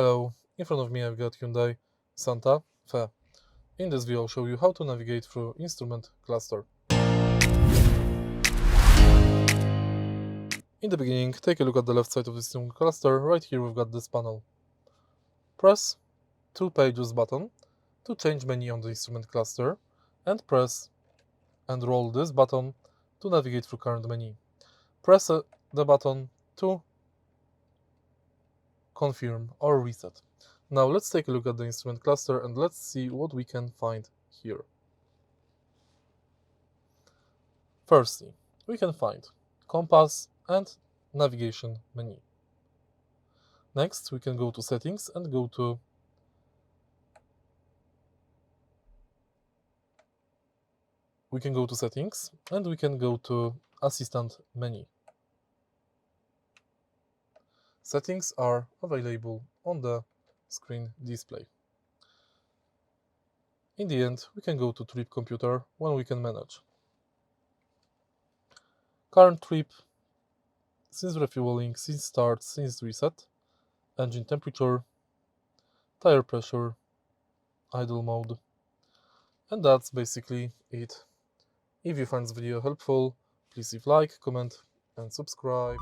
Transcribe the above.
Hello, in front of me I've got Hyundai Santa Fe. In this video I'll show you how to navigate through instrument cluster. In the beginning, take a look at the left side of the instrument cluster. Right here we've got this panel. Press 2 pages button to change menu on the instrument cluster, and press and roll this button to navigate through current menu. Press the button to confirm or reset. Now let's take a look at the instrument cluster and let's see what we can find here. Firstly, we can find compass and navigation menu. Next, we can go to settings and go to assistant menu. Settings are available on the screen display. In the end, we can go to trip computer when we can manage current trip, since refueling, since start, since reset, engine temperature, tire pressure, idle mode, and that's basically it. If you find this video helpful, please leave like, comment and subscribe.